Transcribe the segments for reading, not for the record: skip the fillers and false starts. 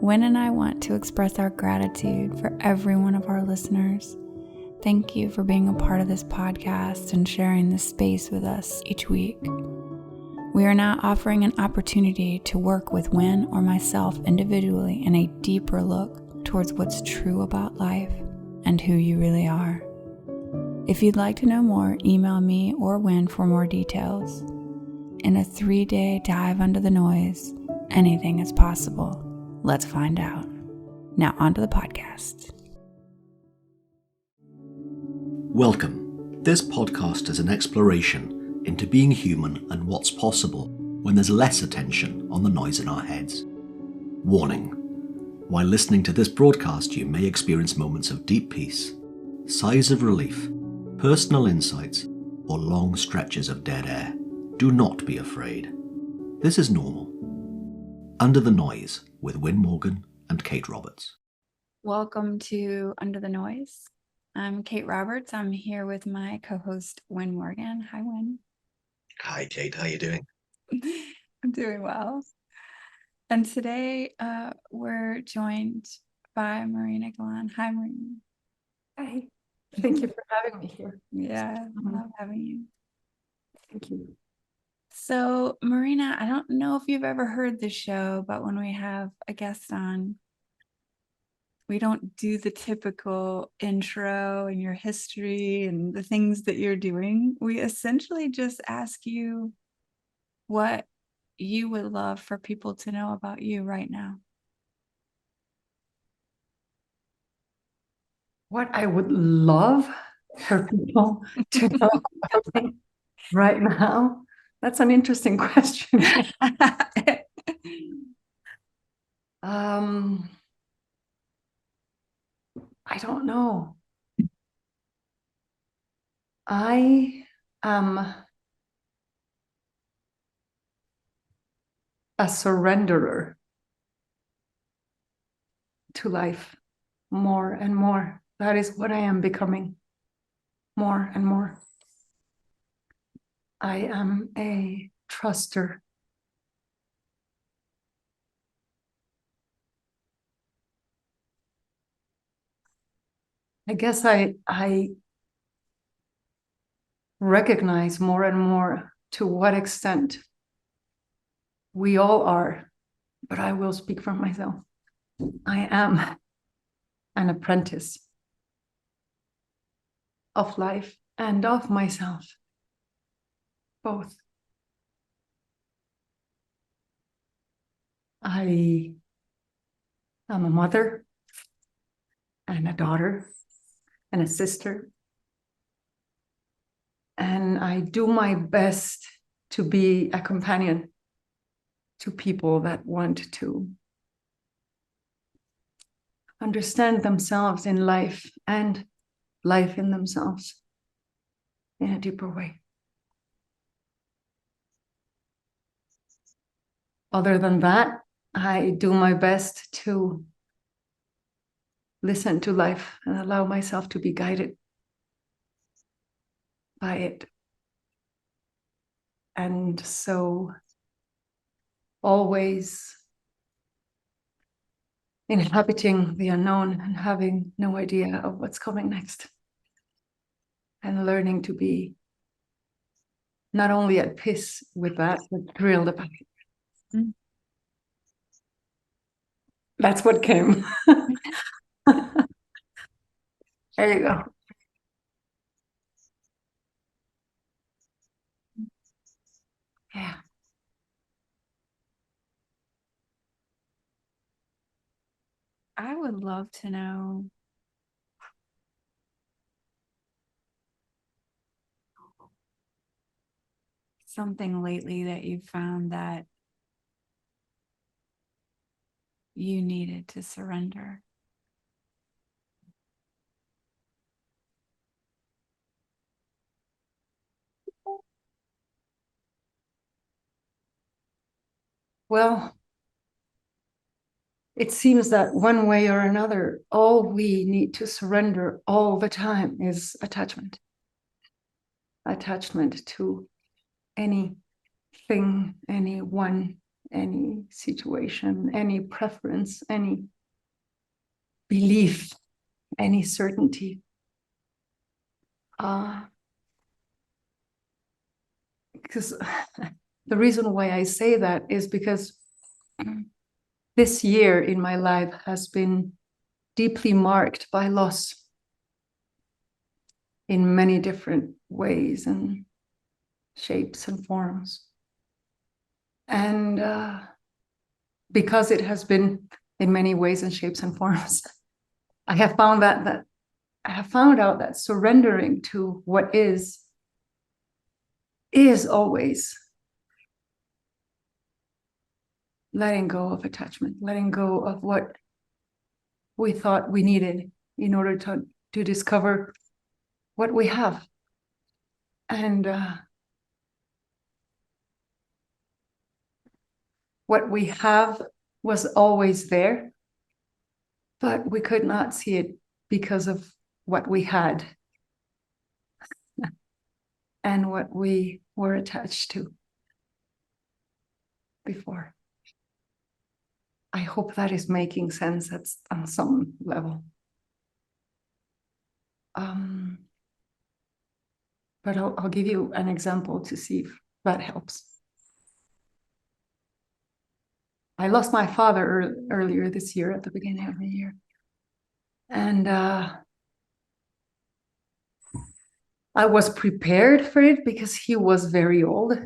Wyn and I want to express our gratitude for every one of our listeners. Thank you for being a part of this podcast and sharing this space with us each week. We are now offering an opportunity to work with Wyn or myself individually in a deeper look towards what's true about life and who you really are. If you'd like to know more, email me or Wyn for more details. In a 3-day dive under the noise, anything is possible. Let's find out. Now onto the podcast. Welcome. This podcast is an exploration into being human and what's possible when there's less attention on the noise in our heads. Warning. While listening to this broadcast, you may experience moments of deep peace, sighs of relief, personal insights, or long stretches of dead air. Do not be afraid. This is normal. Under the Noise with Wyn Morgan and Kate Roberts. Welcome to Under the Noise. I'm Kate Roberts. I'm here with my co-host Wyn Morgan. Hi, Wyn. Hi, Kate. How you doing? I'm doing well. And today we're joined by Marina Galán. Hi, Marina. Hi. Thank you for having me here. Yeah, I love having you. Thank you. So, Marina, I don't know if you've ever heard the show, but when we have a guest on, we don't do the typical intro and your history and the things that you're doing. We essentially just ask you what you would love for people to know about you right now. What I would love for people to know about me right now, that's an interesting question. I don't know. I am a surrenderer to life more and more. That is what I am becoming more and more. I am a truster. I guess I recognize more and more to what extent we all are, but I will speak for myself. I am an apprentice of life and of myself, both. I am a mother and a daughter and a sister, and I do my best to be a companion to people that want to understand themselves in life and life in themselves in a deeper way. Other than that, I do my best to listen to life and allow myself to be guided by it. And so always inhabiting the unknown and having no idea of what's coming next. And learning to be not only at peace with that, but thrilled about it. Mm. That's what came. There you go. Yeah. I would love to know something lately that you found that you needed to surrender. Well, it seems that one way or another, all we need to surrender all the time is attachment. Attachment to anything, anyone, any situation, any preference, any belief, any certainty. Because the reason why I say that is because this year in my life has been deeply marked by loss in many different ways and shapes and forms. And because it has been in many ways and shapes and forms, I have found that I have found out that surrendering to what is always letting go of attachment, letting go of what we thought we needed in order to discover what we have. And what we have was always there, but we could not see it because of what we had and what we were attached to before. I hope that is making sense on some level. But I'll give you an example to see if that helps. I lost my father earlier this year, at the beginning of the year. And I was prepared for it because he was very old,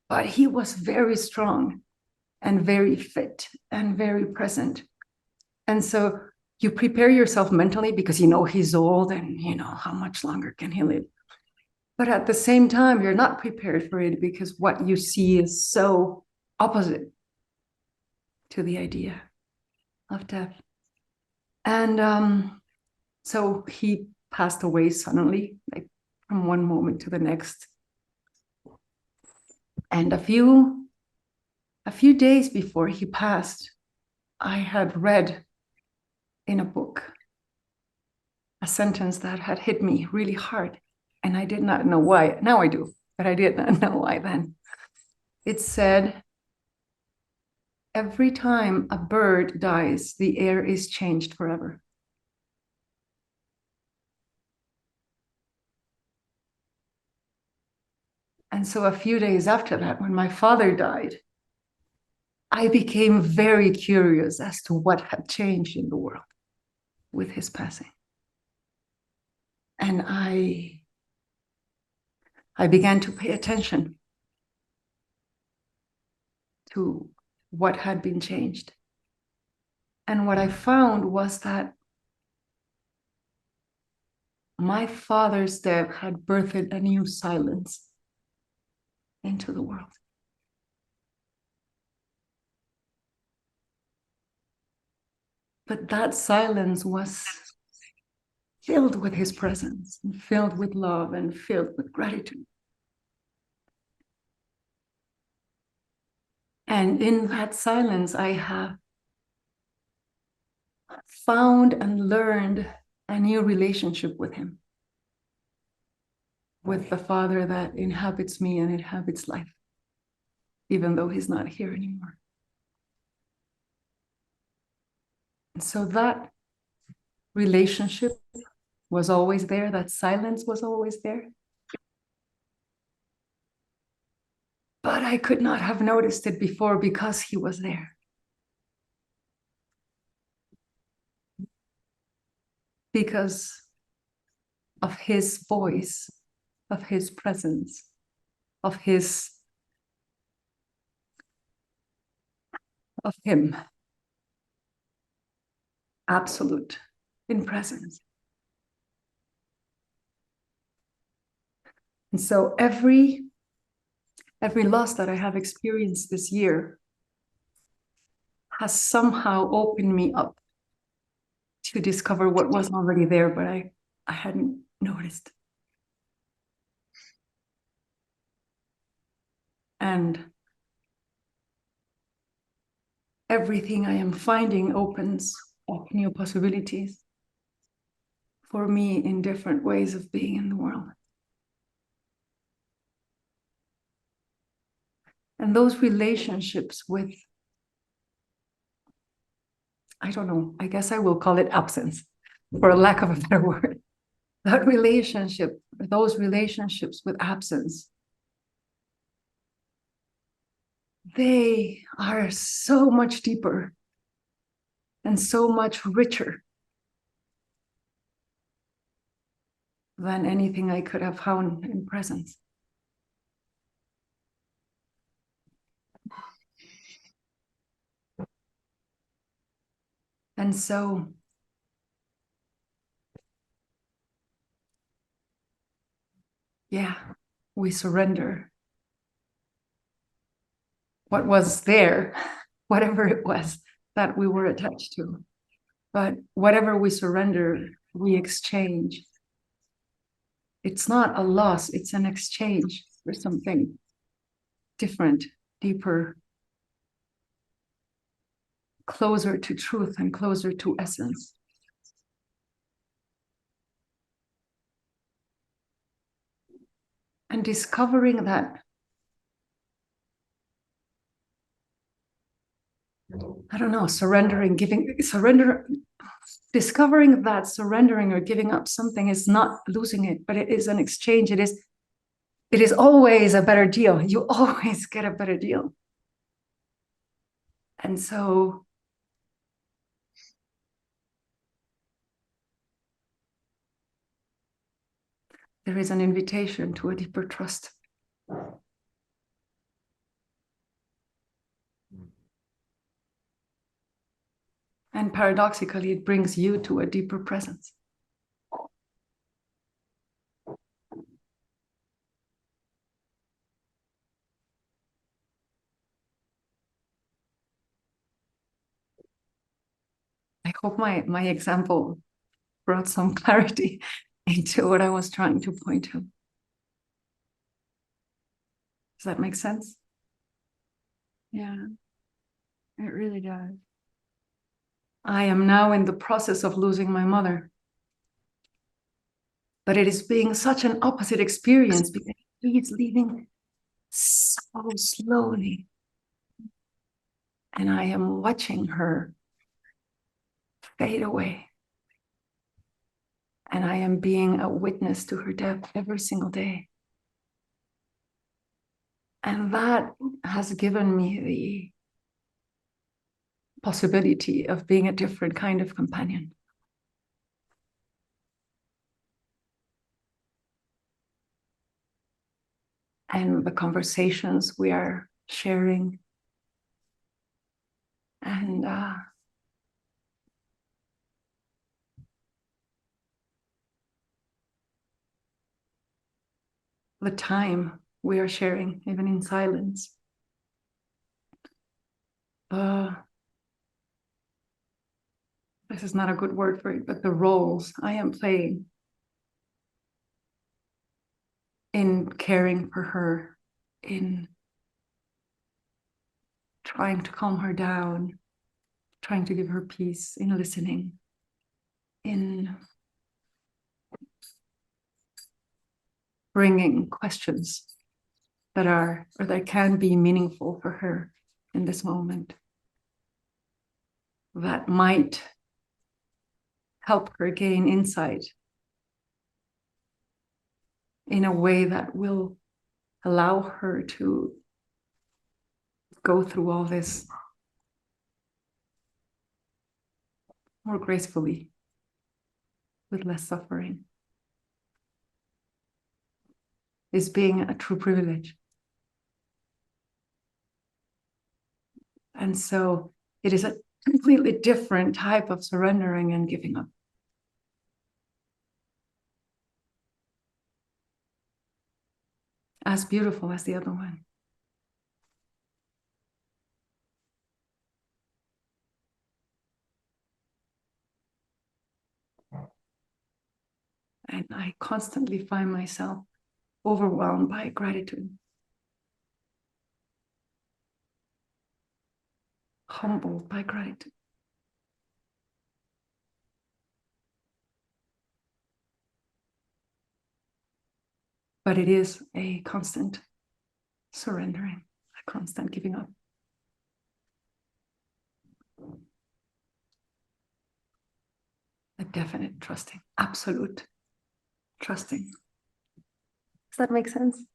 but he was very strong and very fit and very present. And so you prepare yourself mentally because you know he's old and you know how much longer can he live. But at the same time, you're not prepared for it because what you see is so opposite to the idea of death. And so he passed away suddenly, like from one moment to the next. And a few days before he passed, I had read in a book a sentence that had hit me really hard. And I did not know why. Now I do, but I did not know why then. It said, every time a bird dies, the air is changed forever. And so a few days after that, when my father died, I became very curious as to what had changed in the world with his passing. And I began to pay attention to what had been changed. And what I found was that my father's death had birthed a new silence into the world. But that silence was filled with his presence, and filled with love, and filled with gratitude. And in that silence, I have found and learned a new relationship with him, with the Father that inhabits me and inhabits life, even though he's not here anymore. And so that relationship was always there, that silence was always there. But I could not have noticed it before because he was there. Because of his voice, of his presence, of him. Absolute in presence. And so every loss that I have experienced this year has somehow opened me up to discover what was already there, but I hadn't noticed. And everything I am finding opens up new possibilities for me in different ways of being in the world. And those relationships with, I don't know, I guess I will call it absence, for a lack of a better word. That relationship, those relationships with absence, they are so much deeper and so much richer than anything I could have found in presence. And so, yeah, we surrender what was there, whatever it was that we were attached to. But whatever we surrender, we exchange. It's not a loss, it's an exchange for something different, deeper, closer to truth and closer to essence. And discovering that, I don't know, discovering that surrendering or giving up something is not losing it, but it is an exchange. It is always a better deal. You always get a better deal. And so there is an invitation to a deeper trust. And paradoxically, it brings you to a deeper presence. I hope my example brought some clarity into what I was trying to point to. Does that make sense? Yeah, it really does. I am now in the process of losing my mother. But it is being such an opposite experience because she's leaving so slowly. And I am watching her fade away. And I am being a witness to her death every single day. And that has given me the possibility of being a different kind of companion. And the conversations we are sharing. And the time we are sharing, even in silence. This is not a good word for it, but the roles I am playing in caring for her, in trying to calm her down, trying to give her peace, in listening, in bringing questions that are, or that can be meaningful for her in this moment, that might help her gain insight in a way that will allow her to go through all this more gracefully, with less suffering, is being a true privilege. And so it is a completely different type of surrendering and giving up. As beautiful as the other one. And I constantly find myself overwhelmed by gratitude, humbled by gratitude. But it is a constant surrendering, a constant giving up. A definite trusting, absolute trusting. Does that make sense?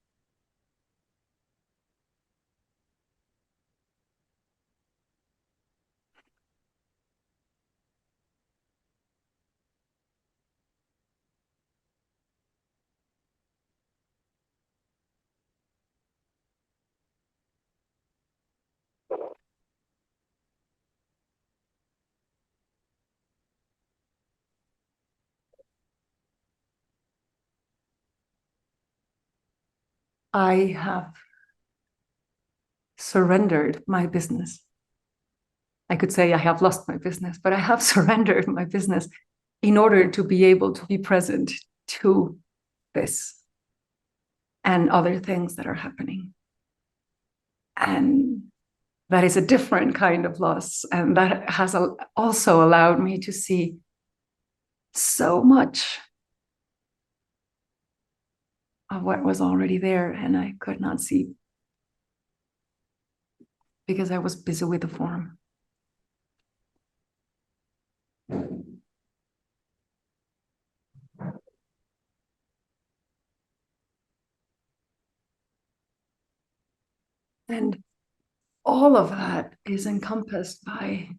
I have surrendered my business. I could say I have lost my business, but I have surrendered my business in order to be able to be present to this and other things that are happening. And that is a different kind of loss. And that has also allowed me to see so much of what was already there and I could not see because I was busy with the form. And all of that is encompassed by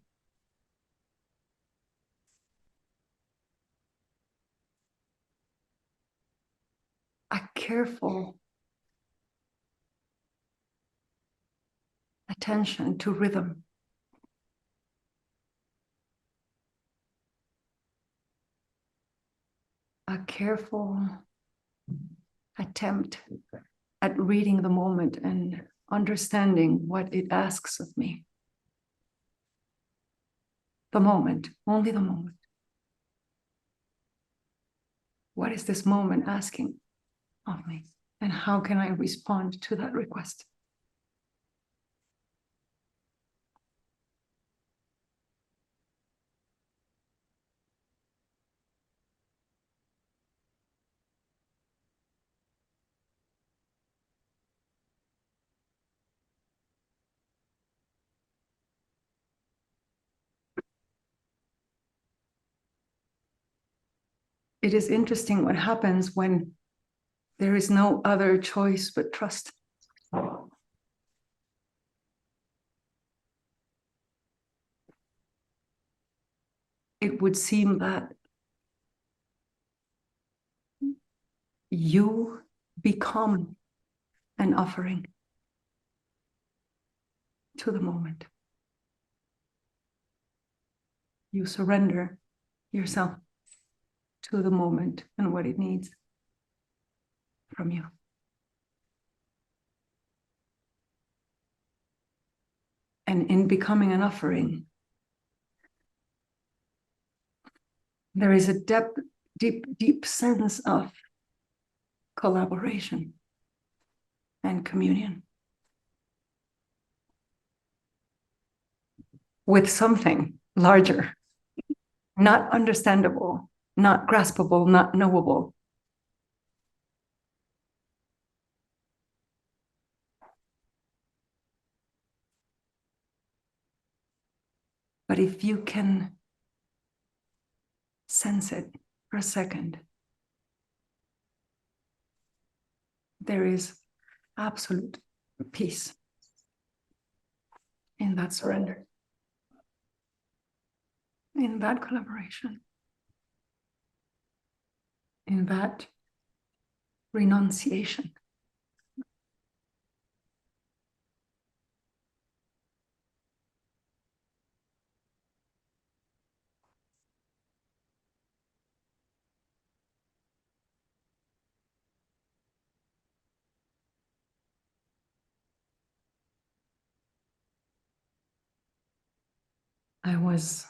a careful attention to rhythm. A careful attempt at reading the moment and understanding what it asks of me. The moment, only the moment. What is this moment asking of me? And how can I respond to that request? It is interesting what happens when there is no other choice but trust. It would seem that you become an offering to the moment. You surrender yourself to the moment and what it needs from you. And in becoming an offering, there is a deep sense of collaboration and communion with something larger, not understandable, not graspable, not knowable. But if you can sense it for a second, there is absolute peace in that surrender, in that collaboration, in that renunciation. I was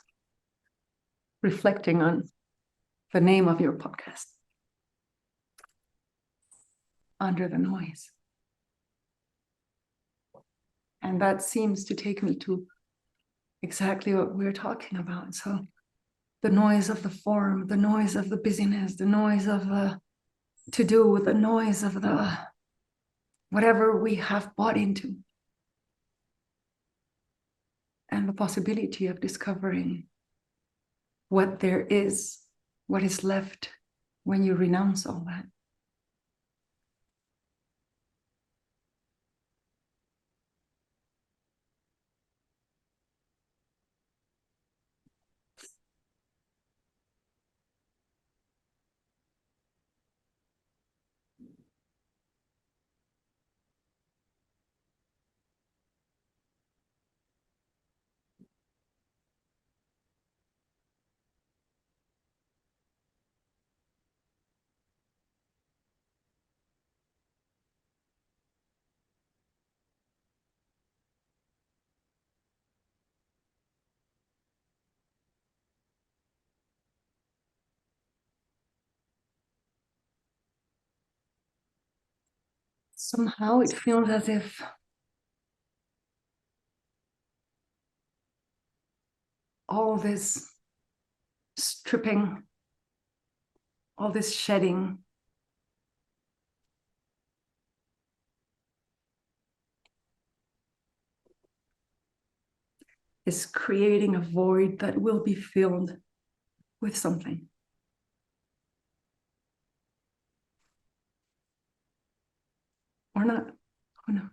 reflecting on the name of your podcast, Under the Noise. And that seems to take me to exactly what we're talking about. So the noise of the form, the noise of the busyness, the noise of the to-do, the noise of the whatever we have bought into. and the possibility of discovering what there is, what is left when you renounce all that. Somehow it feels as if all this stripping, all this shedding is creating a void that will be filled with something. Or not. Who knows?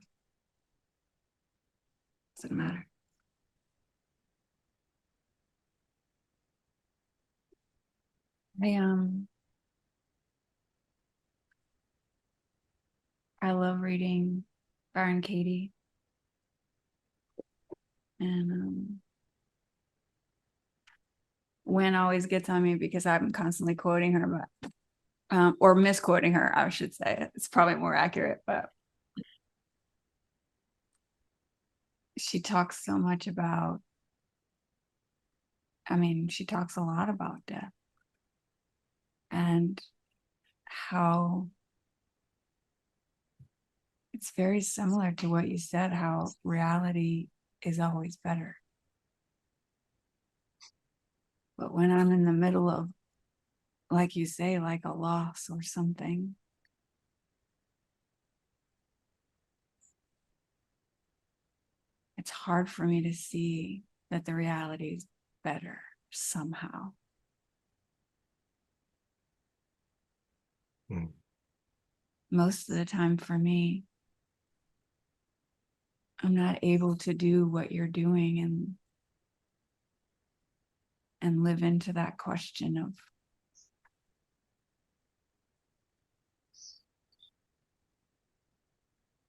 Doesn't matter. I love reading Wyn and Kate, and Wyn always gets on me because I'm constantly quoting her, but or misquoting her, I should say. It's probably more accurate, but she talks so much about, she talks a lot about death and how it's very similar to what you said, how reality is always better. But when I'm in the middle of, like you say, like a loss or something, it's hard for me to see that the reality is better somehow. Most of the time for me, I'm not able to do what you're doing and live into that question of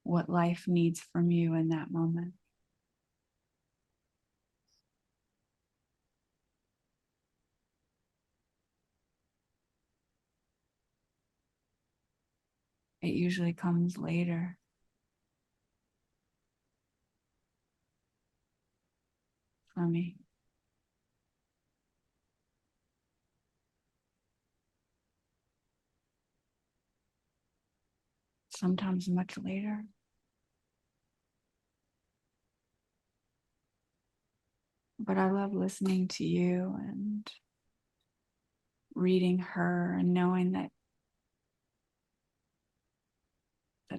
what life needs from you in that moment. It usually comes later. For me. Sometimes much later. But I love listening to you and reading her and knowing that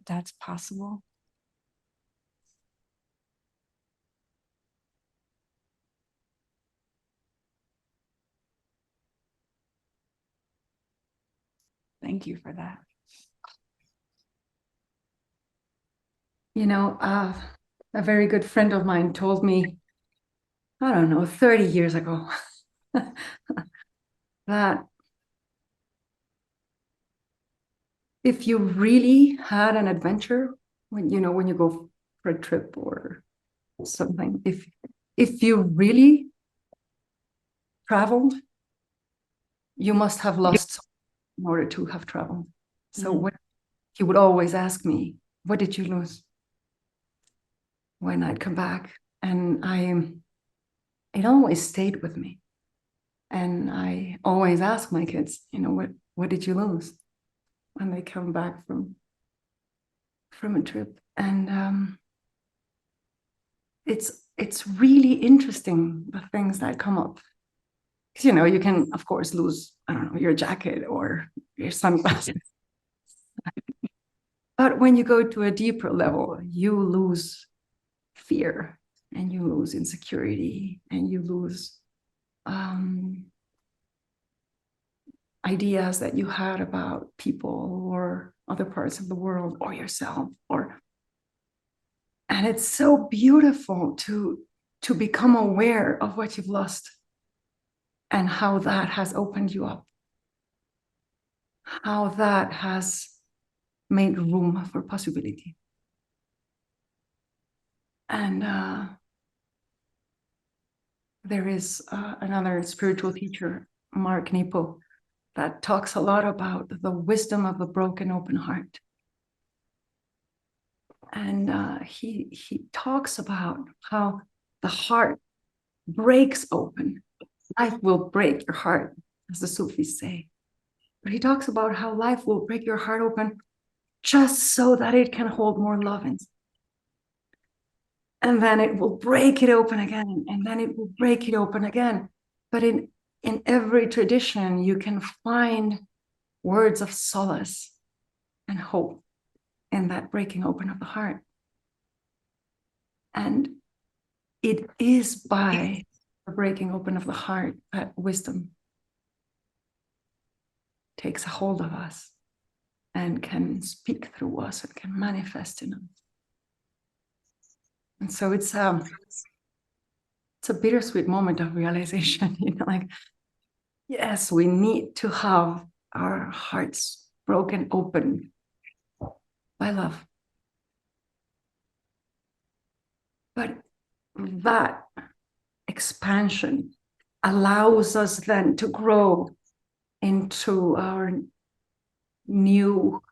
that's possible. Thank you for that. You know, a very good friend of mine told me, I don't know, 30 years ago, that if you really had an adventure, when you go for a trip or something, if you really traveled, you must have lost something in order to have traveled. So what he would always ask me, what did you lose? When I'd come back, and it always stayed with me. And I always ask my kids, what did you lose when they come back from a trip? And it's really interesting, the things that come up. Because you can, of course, lose, I don't know, your jacket or your sunglasses. But when you go to a deeper level, you lose fear. and you lose insecurity, and you lose ideas that you had about people or other parts of the world or yourself, and it's so beautiful to become aware of what you've lost and how that has opened you up, how that has made room for possibility. And there is another spiritual teacher, Mark Nepo, that talks a lot about the wisdom of the broken open heart. And he talks about how the heart breaks open. Life will break your heart, as the Sufis say. But he talks about how life will break your heart open just so that it can hold more love in. And then it will break it open again, and then it will break it open again. But in every tradition, you can find words of solace and hope in that breaking open of the heart. And it is by the breaking open of the heart that wisdom takes a hold of us and can speak through us and can manifest in us. And so it's a bittersweet moment of realization, like, yes, we need to have our hearts broken open by love. But that expansion allows us then to grow into our new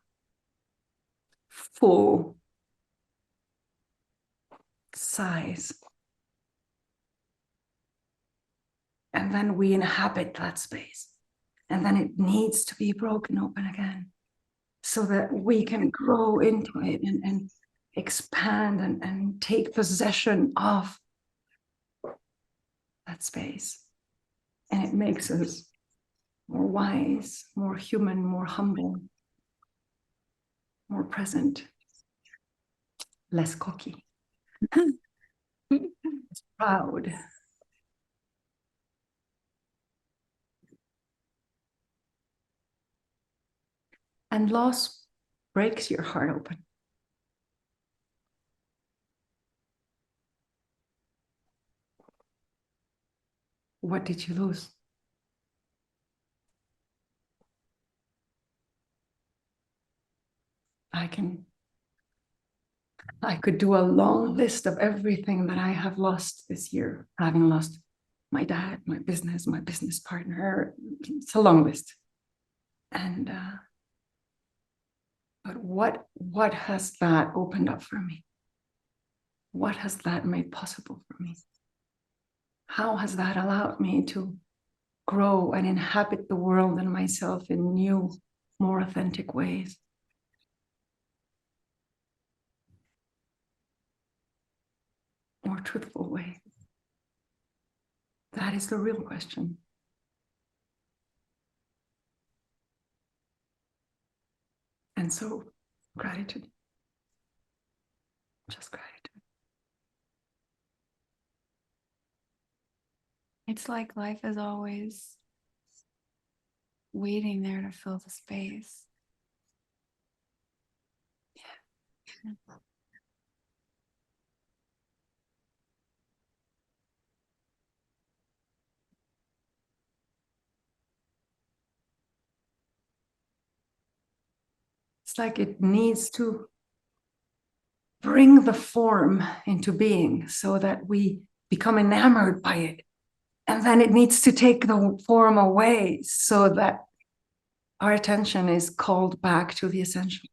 full size. And then we inhabit that space. And then it needs to be broken open again so that we can grow into it and expand and take possession of that space. And it makes us more wise, more human, more humble, more present, less cocky, proud. And loss breaks your heart open. What did you lose? I could do a long list of everything that I have lost this year, having lost my dad, my business partner. It's a long list. And but what has that opened up for me? What has that made possible for me? How has that allowed me to grow and inhabit the world and myself in new, more authentic ways? More truthful ways? That is the real question. And so, gratitude. Just gratitude. It's like life is always waiting there to fill the space. Yeah. It's like it needs to bring the form into being so that we become enamored by it. And then it needs to take the form away so that our attention is called back to the essential,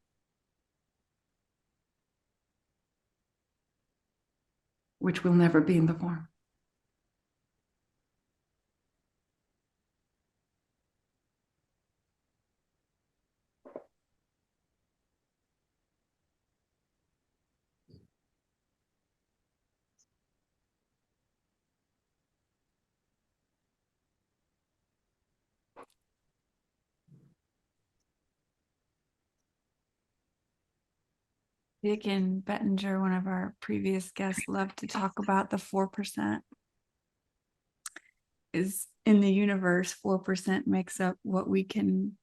which will never be in the form. Dick and Bettinger, one of our previous guests, loved to talk about the 4% is in the universe. 4% makes up what we can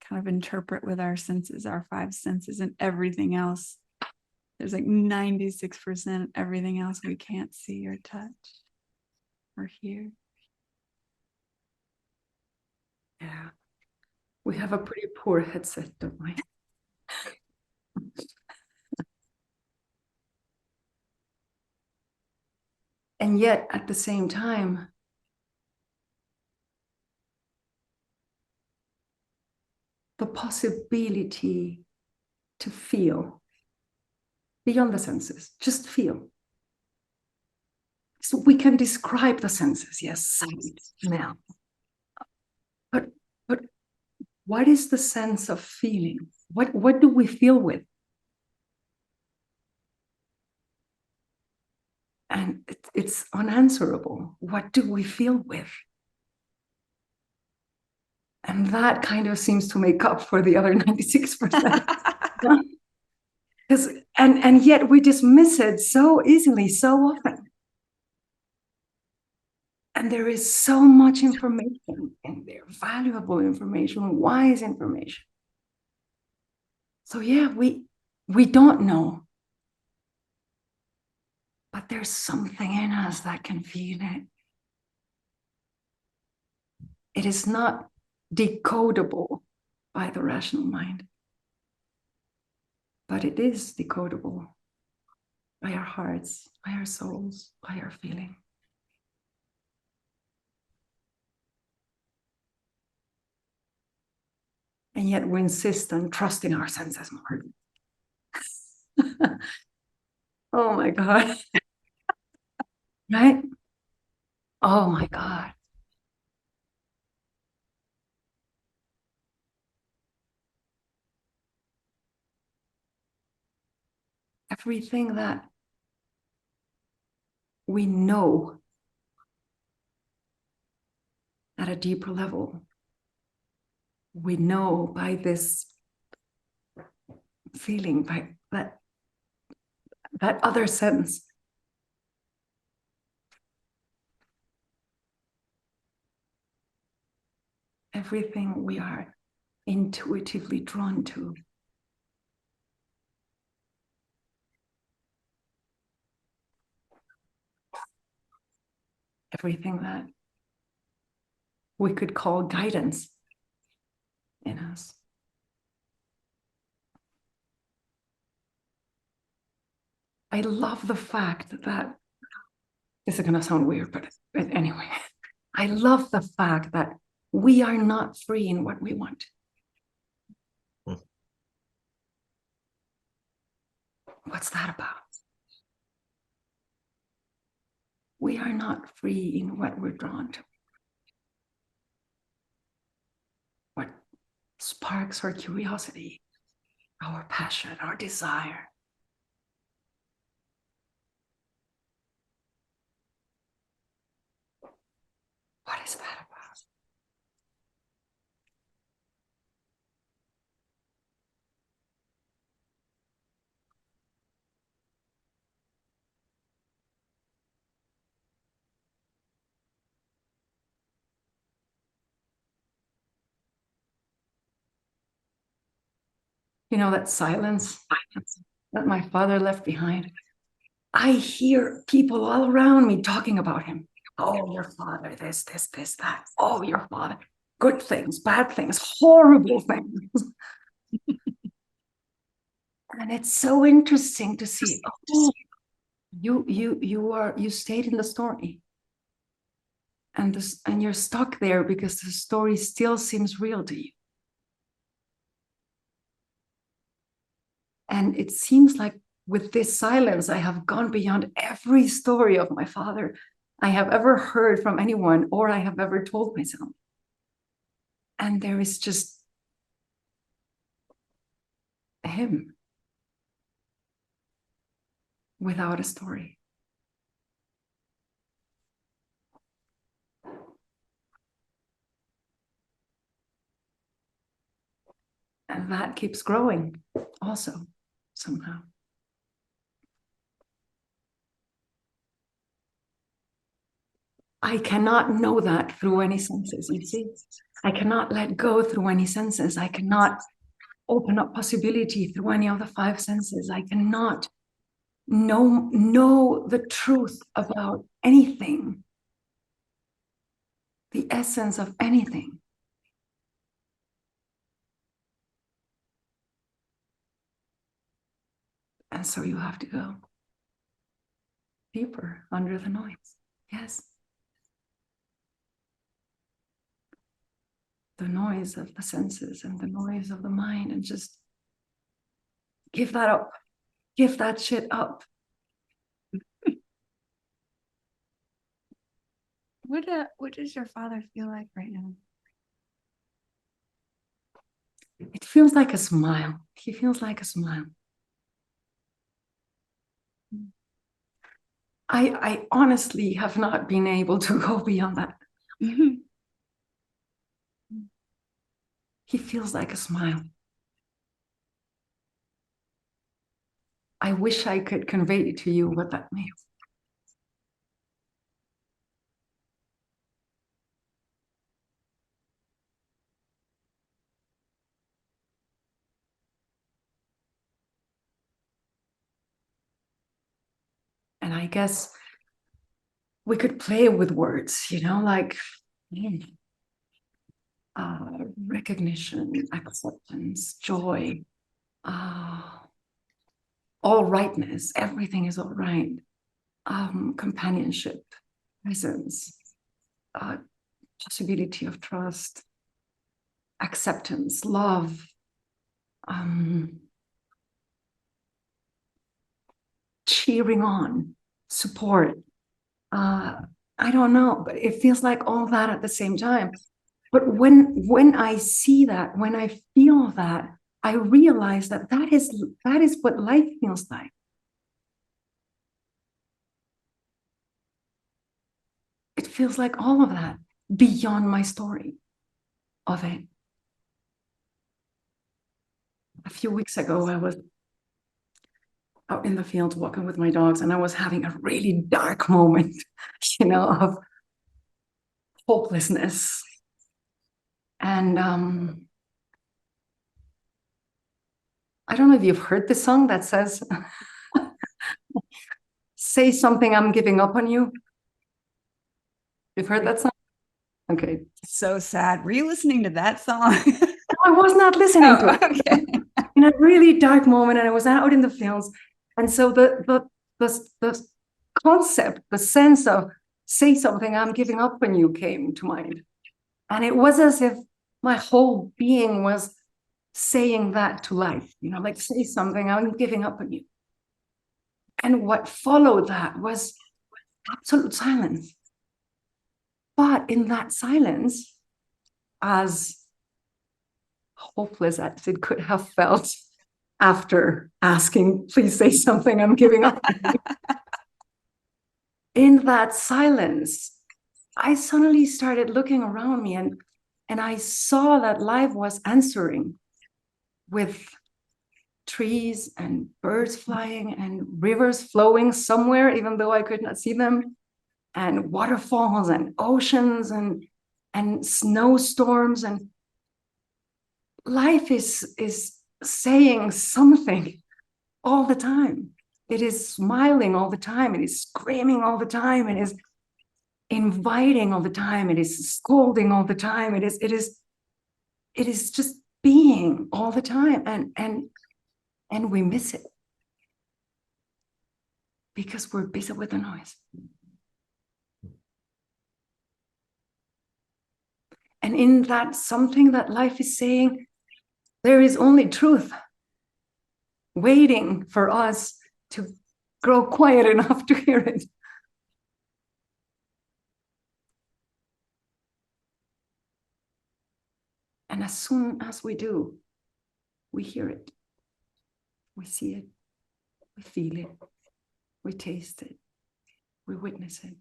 kind of interpret with our senses, our 5 senses, and everything else. There's like 96% everything else we can't see or touch or hear. Yeah. We have a pretty poor headset, don't we? And yet, at the same time, the possibility to feel beyond the senses, just feel. So we can describe the senses, yes, sight, smell. But what is the sense of feeling? What do we feel with? And it's unanswerable. What do we feel with? And that kind of seems to make up for the other 96%. And yet we dismiss it so easily, so often. And there is so much information in there, valuable information, wise information. So yeah, we don't know. But there's something in us that can feel it. It is not decodable by the rational mind, but it is decodable by our hearts, by our souls, by our feeling. And yet we insist on trusting our senses more. Oh my God. Right? Oh my God. Everything that we know at a deeper level, we know by this feeling, by that other sense. Everything we are intuitively drawn to. Everything that we could call guidance in us. I love the fact that, this is going to sound weird, but anyway, I love the fact that we are not free in what we want. What's that about? We are not free in what we're drawn to. What sparks our curiosity, our passion, our desire. What is that about? You know, that silence that my father left behind. I hear people all around me talking about him. Oh, your father, this, that. Oh, your father, good things, bad things, horrible things. And it's so interesting to see, oh, you stayed in the story. And you're stuck there because the story still seems real to you. And it seems like with this silence, I have gone beyond every story of my father I have ever heard from anyone or I have ever told myself. And there is just him without a story. And that keeps growing also. somehow. I cannot know that through any senses, you see. I cannot let go through any senses. I cannot open up possibility through any of the five senses. I cannot know the truth about anything, the essence of anything. And so you have to go deeper under the noise. Yes. The noise of the senses and the noise of the mind, and just give that up. Give that shit up. What does your father feel like right now? It feels like a smile. He feels like a smile. I honestly have not been able to go beyond that. He feels like a smile. I wish I could convey to you what that means. And I guess we could play with words, like recognition, acceptance, joy, all rightness, everything is all right, companionship, presence, possibility of trust, acceptance, love, cheering on, support. I don't know, but it feels like all that at the same time. But when I see that, when I feel that, I realize that is what life feels like. It feels like all of that beyond my story of it. A few weeks ago, I was out in the field walking with my dogs, and I was having a really dark moment, of hopelessness. And I don't know if you've heard the song that says, say something, I'm giving up on you. You've heard that song? Okay. So sad. Were you listening to that song? I was not listening to it. Okay. In a really dark moment, and I was out in the fields. And so the concept, the sense of say something, I'm giving up on you came to mind. And it was as if my whole being was saying that to life, like say something, I'm giving up on you. And what followed that was absolute silence. But in that silence, as hopeless as it could have felt after asking, please say something, I'm giving up. In that silence, I suddenly started looking around me, and I saw that life was answering with trees and birds flying and rivers flowing somewhere, even though I could not see them, and waterfalls and oceans and snowstorms, and life is saying something all the time. It is smiling all the time. It is screaming all the time. It is inviting all the time. It is scolding all the time. It is just being all the time, and we miss it because we're busy with the noise. And in that something that life is saying, there is only truth waiting for us to grow quiet enough to hear it. And as soon as we do, we hear it, we see it, we feel it, we taste it, we witness it.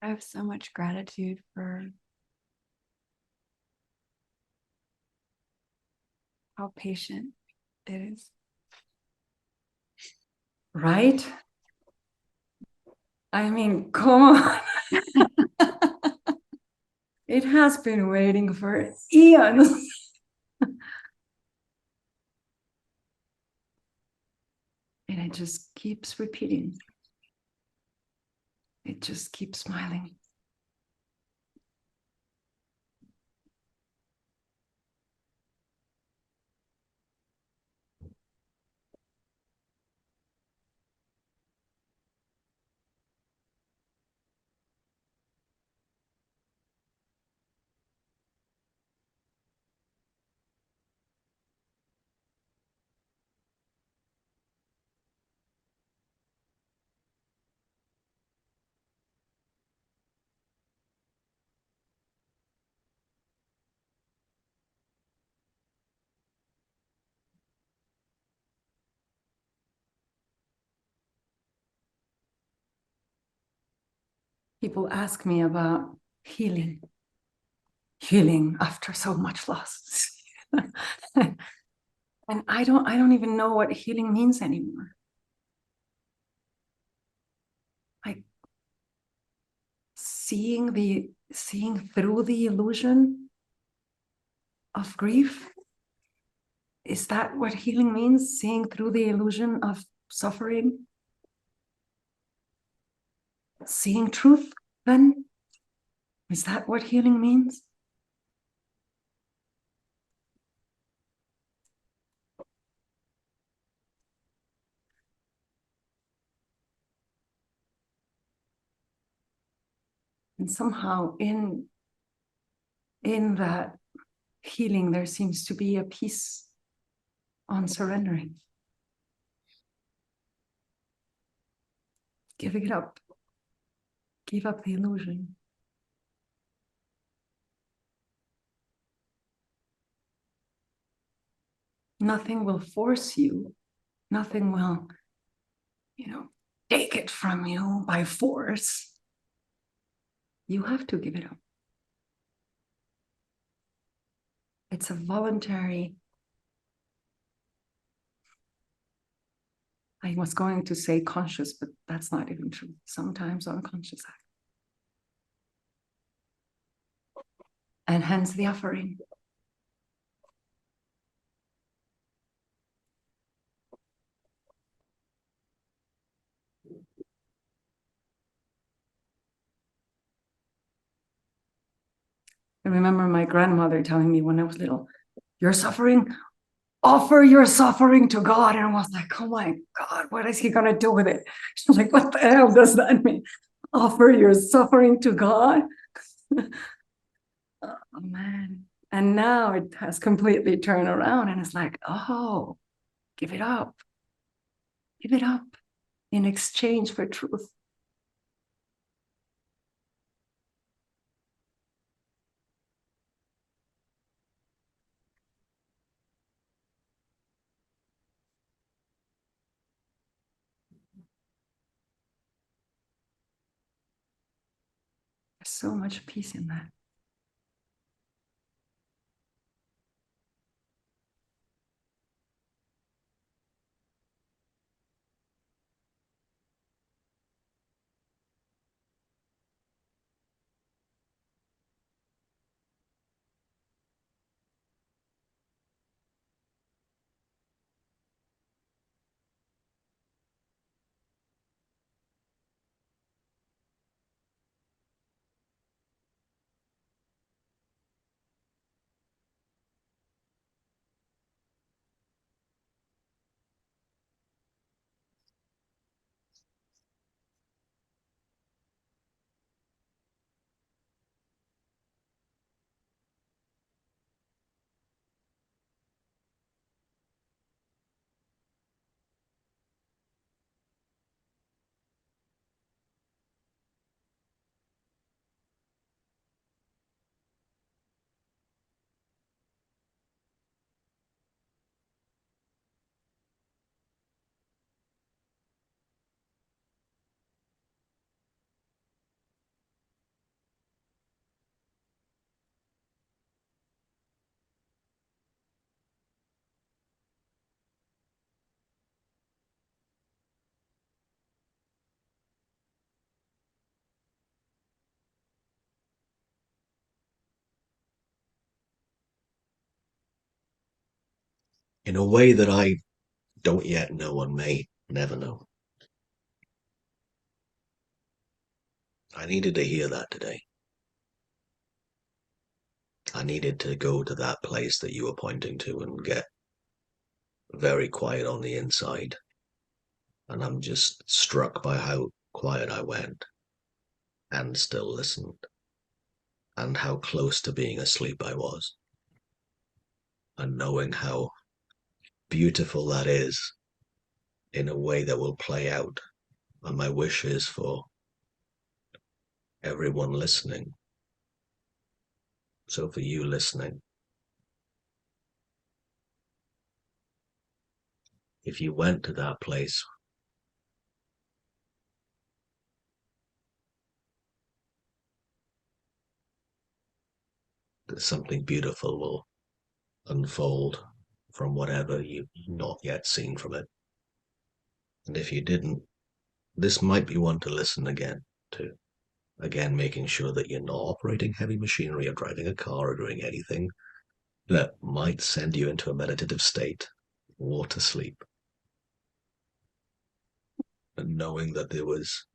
I have so much gratitude for how patient it is. Right? I mean, come on. It has been waiting for eons. And it just keeps repeating. It just keeps smiling. People ask me about healing after so much loss. And I don't even know what healing means anymore. Like seeing through the illusion of grief. Is that what healing means? Seeing through the illusion of suffering? Seeing truth, then? Is that what healing means? And somehow in that healing, there seems to be a peace on surrendering. Giving it up. Give up the illusion. Nothing will force you. Nothing will, take it from you by force. You have to give it up. It's a voluntary. I was going to say conscious, but that's not even true. Sometimes unconscious act. And hence the offering. I remember my grandmother telling me when I was little, "You're suffering, offer your suffering to God." And I was like, oh my God, what is he going to do with it? She's like, what the hell does that mean? Offer your suffering to God? Oh man. And now it has completely turned around and it's like, oh, give it up. Give it up in exchange for truth. There's so much peace in that. in a way that I don't yet know and may never know. I needed to hear that today. I needed to go to that place that you were pointing to and get very quiet on the inside. And I'm just struck by how quiet I went and still listened, and how close to being asleep I was, and knowing how beautiful that is in a way that will play out. And my wish is for everyone listening. So for you listening, if you went to that place, that something beautiful will unfold from whatever you've not yet seen from it. And if you didn't, this might be one to listen again to. Again, making sure that you're not operating heavy machinery or driving a car or doing anything that might send you into a meditative state or to sleep. And knowing that there was,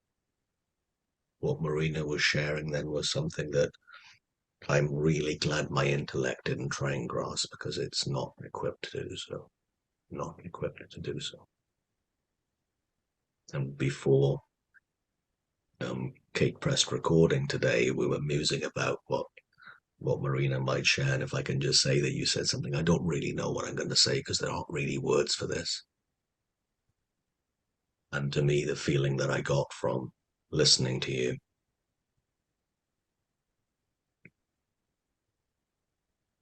what Marina was sharing then was something that I'm really glad my intellect didn't try and grasp, because it's not equipped to do so. Not equipped to do so. And before Kate pressed recording today, we were musing about what Marina might share. And if I can just say that you said something, I don't really know what I'm going to say because there aren't really words for this. And to me, the feeling that I got from listening to you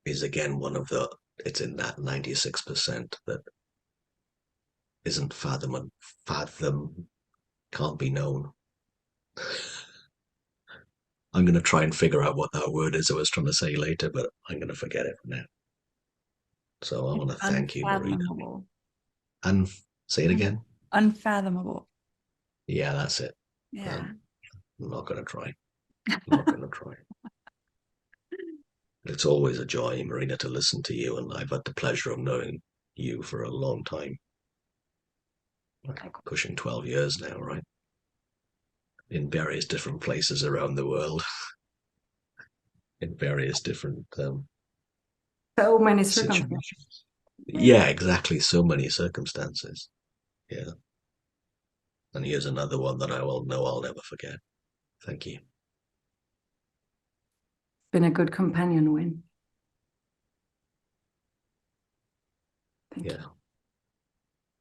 is again one of the, it's in that 96% that isn't fathom, can't be known. I'm going to try and figure out what that word is I was trying to say later, but I'm going to forget it for now. So I want to thank you, Marina. And say it again. Unfathomable. Yeah, that's it. Yeah. I'm not going to try. Not going to try. It's always a joy, Marina, to listen to you, and I've had the pleasure of knowing you for a long time. Like pushing 12 years now, right? In various different places around the world. In various different so many circumstances. Yeah, exactly. So many circumstances. Yeah. And here's another one that I will know I'll never forget. Thank you. Been a good companion, Wyn. Thank you.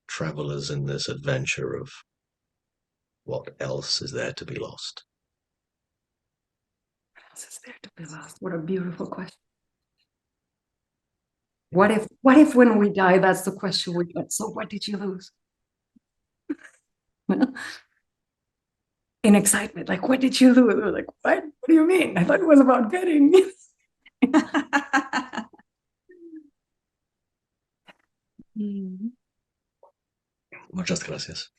Travelers in this adventure of what else is there to be lost? What else is there to be lost? What a beautiful question. What if when we die, that's the question we get? So what did you lose? In excitement, like, what did you lose? We're like, what do you mean? I thought it was about getting. Muchas gracias.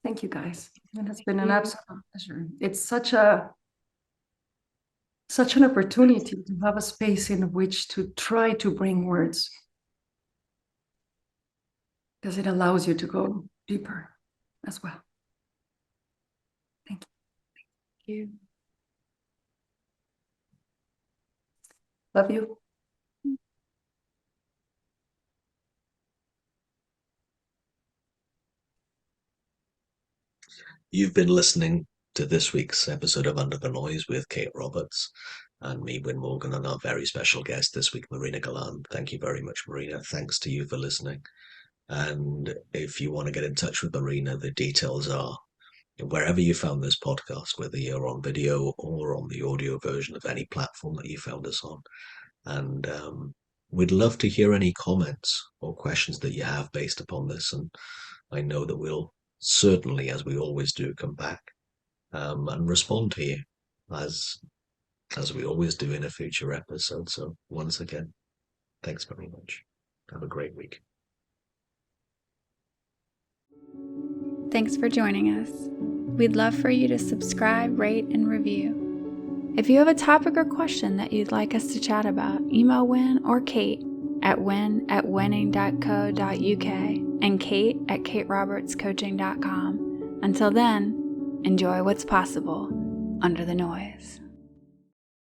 Thank you, guys. It has been an absolute pleasure. It's such an opportunity to have a space in which to try to bring words, because it allows you to go deeper as well. Thank you. Thank you. Love you. You've been listening to this week's episode of Under the Noise with Kate Roberts and me, Wyn Morgan, and our very special guest this week, Marina Galán. Thank you very much, Marina. Thanks to you for listening. And if you want to get in touch with Marina, the details are wherever you found this podcast, whether you're on video or on the audio version of any platform that you found us on. And we'd love to hear any comments or questions that you have based upon this. And I know that we'll certainly, as we always do, come back and respond to you as we always do in a future episode. So once again, thanks very much. Have a great week. Thanks for joining us. We'd love for you to subscribe, rate, and review. If you have a topic or question that you'd like us to chat about, email Wyn or Kate at Wyn at winning.co.uk, and Kate at katerobertscoaching.com. Until then, enjoy what's possible under the noise.